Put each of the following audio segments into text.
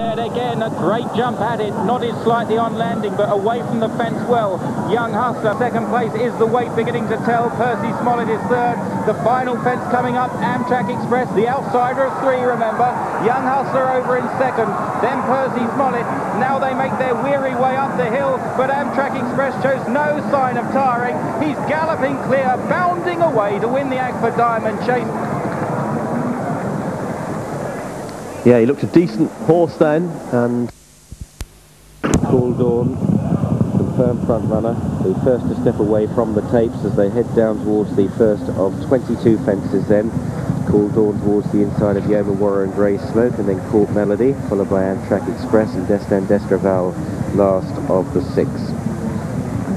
And again, a great jump at it, nodded slightly on landing, but away from the fence well. Young Hustler, second place. Is the weight beginning to tell? Percy Smollett is third. The final fence coming up, Amtrak Express, the outsider of three, remember. Young Hustler over in second, then Percy Smollett. Now they make their weary way up the hill, but Amtrak Express shows no sign of tiring. He's galloping clear, bounding away to win the Agfa Diamond Chase. Yeah, he looked a decent horse then, and Cool Dawn, confirmed front runner, the first to step away from the tapes as they head down towards the first of 22 fences then. Cool Dawn towards the inside of Yeoman Warrior and Grey Smoke, and then Court Melody, followed by Amtrak Express and Destin d'Estraval last of the six.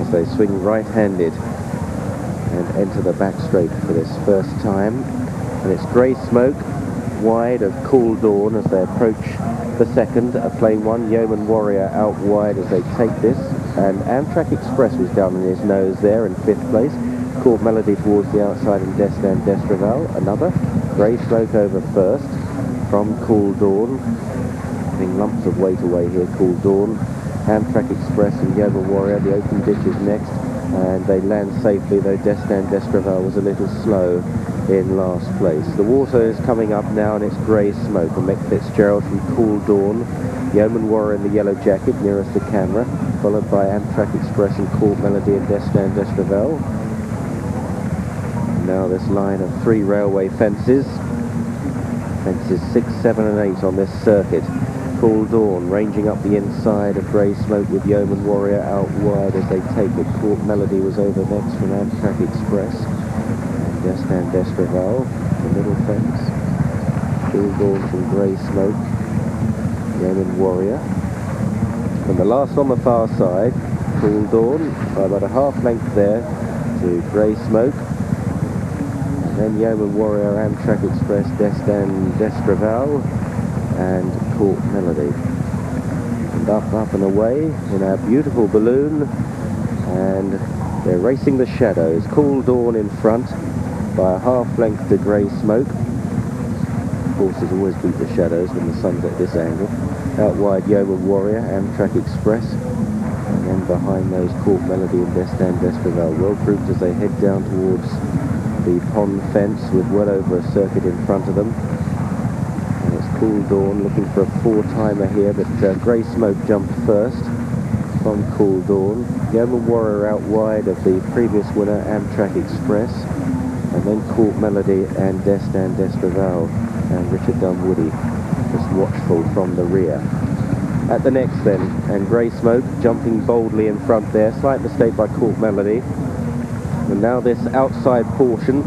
As they swing right-handed and enter the back straight for this first time. And it's Grey Smoke wide of Cool Dawn as they approach the second, a plain one. Yeoman Warrior out wide as they take this, and Amtrak Express was down in his nose there in fifth place. Court Melody towards the outside and Destin d'Estraval another. Grey Smoke over first from Cool Dawn, getting lumps of weight away here. Cool Dawn, Amtrak Express and Yeoman Warrior. The open ditch is next, and they land safely, though Destin d'Estraval was a little slow in last place. The water is coming up now, and it's Grey Smoke and Mick Fitzgerald from Cool Dawn. Yeoman Warrior in the yellow jacket nearest the camera, followed by Amtrak Express and Court Melody and Destin d'Estraval. Now this line of three railway fences. Fences 6, 7 and 8 on this circuit. Cool Dawn ranging up the inside of Grey Smoke with Yeoman Warrior out wide as they take it. Court Melody was over next from Amtrak Express. Destin d'Estraval, the middle fence. Cool Dawn from Grey Smoke. Yeoman Warrior. And the last on the far side, Cool Dawn, by about a half length there to Grey Smoke. And then Yeoman Warrior, Amtrak Express, Destin d'Estraval, and Court Melody. And up and away in our beautiful balloon, and they're racing the shadows. Cool Dawn in front by a half length to Grey Smoke. Horses always beat the shadows when the sun's at this angle. Out wide Yeoman Warrior, Amtrak Express, and then behind those Court Melody and Destin d'Estraval, well grouped as they head down towards the pond fence with well over a circuit in front of them. And it's Cool Dawn looking for a four-timer here, but Grey Smoke jumped first from Cool Dawn. Yeoman Warrior out wide of the previous winner, Amtrak Express, and then Court Melody and Destin d'Estraval, and Richard Dunwoody just watchful from the rear. At the next then, and Grey Smoke jumping boldly in front there, slight mistake by Court Melody. And now this outside portion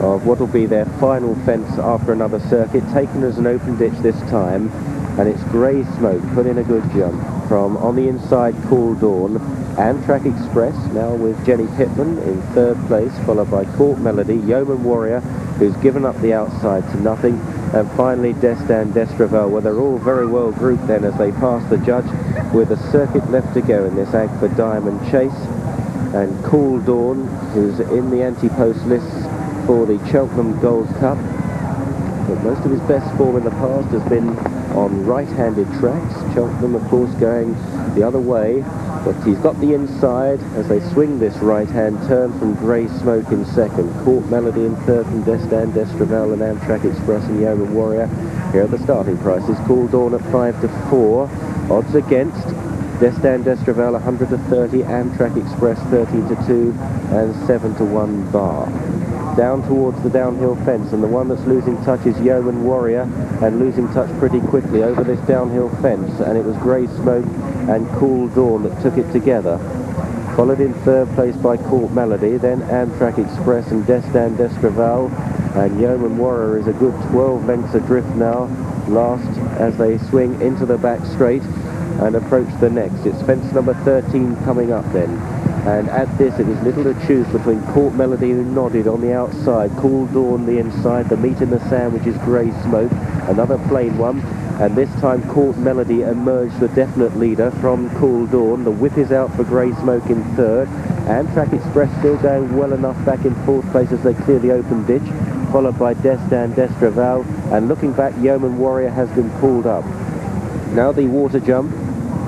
of what will be their final fence after another circuit, taken as an open ditch this time, and it's Grey Smoke put in a good jump from on the inside Cool Dawn. Amtrak Express now with Jenny Pittman in third place, followed by Court Melody, Yeoman Warrior, who's given up the outside to nothing, and finally Destin d'Estraval, where they're all very well grouped then as they pass the judge with a circuit left to go in this Agfa Diamond Chase. And Cool Dawn, who's in the anti-post lists for the Cheltenham Gold Cup, but most of his best form in the past has been on right-handed tracks. Cheltenham, of course, going the other way, but he's got the inside as they swing this right-hand turn from Grey Smoke in second. Court Melody in third from Destin d'Estraval and Amtrak Express and Yeoman Warrior. Here are the starting prices. Cool Dawn at 5 to 4. Odds against Destin d'Estraval 100 to 30, Amtrak Express 13 to 2, and 7 to 1 bar. Down towards the downhill fence, and the one that's losing touch is Yeoman Warrior, and losing touch pretty quickly over this downhill fence, and it was Grey Smoke and Cool Dawn that took it together. Followed in third place by Court Melody, then Amtrak Express and Destin d'Estraval, and Yeoman Warrior is a good 12 lengths adrift now, last as they swing into the back straight and approach the next. It's fence number 13 coming up then. And at this, it was little to choose between Court Melody, who nodded on the outside, Cool Dawn the inside, the meat in the sandwich is Grey Smoke, another plain one, and this time Court Melody emerged the definite leader from Cool Dawn. The whip is out for Grey Smoke in third. Amtrak Express still going well enough back in fourth place as they clear the open ditch, followed by Destin d'Estraval, and looking back, Yeoman Warrior has been pulled up. Now the water jump,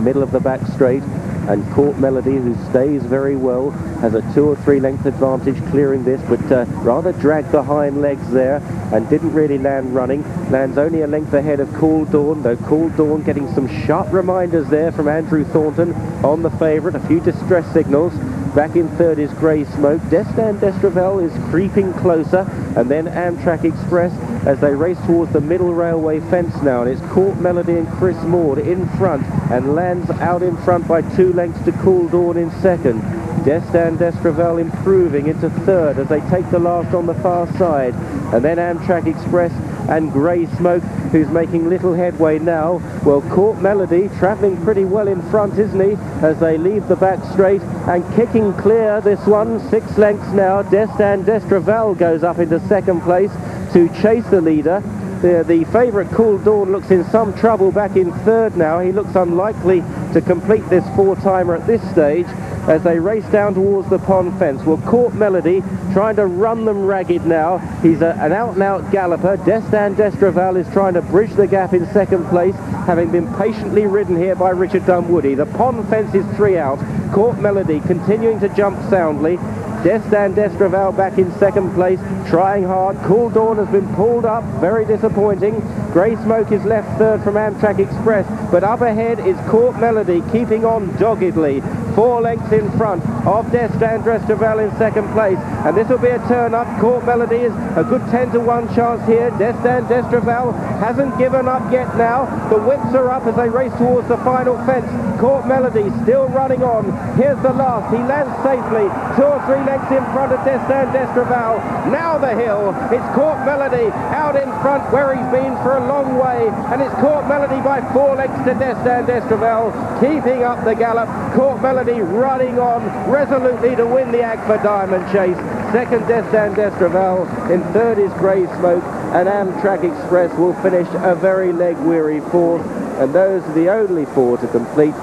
middle of the back straight, and Court Melody, who stays very well, has a 2 or 3 length advantage clearing this, but rather dragged the hind legs there and didn't really land running. Lands only a length ahead of Cool Dawn, though Cool Dawn getting some sharp reminders there from Andrew Thornton on the favourite, a few distress signals. Back in third is Grey Smoke. Destin Destravel is creeping closer, and then Amtrak Express as they race towards the middle railway fence now, and it's Court Melody and Chris Maud in front, and lands out in front by 2 lengths to Cool Dawn in second. Destin Destravel improving into third as they take the last on the far side, and then Amtrak Express and Grey Smoke, who's making little headway now. Well, Court Melody travelling pretty well in front, isn't he, as they leave the back straight and kicking clear this one, 6 lengths now. Destin Destravel goes up into second place to chase the leader. The favourite Cool Dawn looks in some trouble back in third now. He looks unlikely to complete this 4-timer at this stage as they race down towards the pond fence. Well, Court Melody trying to run them ragged now. He's an out-and-out galloper. Destin Destravel is trying to bridge the gap in second place, having been patiently ridden here by Richard Dunwoody. The pond fence is 3 out. Court Melody continuing to jump soundly. Destin Destravel back in second place, trying hard. Cool Dawn has been pulled up, very disappointing. Grey Smoke is left third from Amtrak Express, but up ahead is Court Melody, keeping on doggedly. 4 lengths in front of Destin Destravel in second place, and this will be a turn up. Court Melody is a good 10-to-1 chance here. Destin Destravel hasn't given up yet now. The whips are up as they race towards the final fence. Court Melody still running on. Here's the last. He lands safely, 2 or 3 lengths in front of Destin Destravel. Now the hill. It's Court Melody out in front where he's been for a long way, and it's Court Melody by 4 lengths to Destin Destravel, keeping up the gallop. Court Melody running on resolutely to win the Agfa Diamond Chase. Second, Destin Destravel. In third is Grey Smoke, and Amtrak Express will finish a very leg-weary 4th, and those are the only 4 to complete,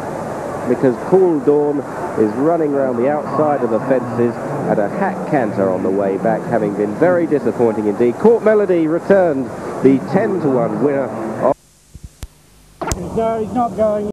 because Cool Dawn is running around the outside of the fences at a hack canter on the way back, having been very disappointing indeed. Court Melody returned the 10-to-1 winner. No, he's not going.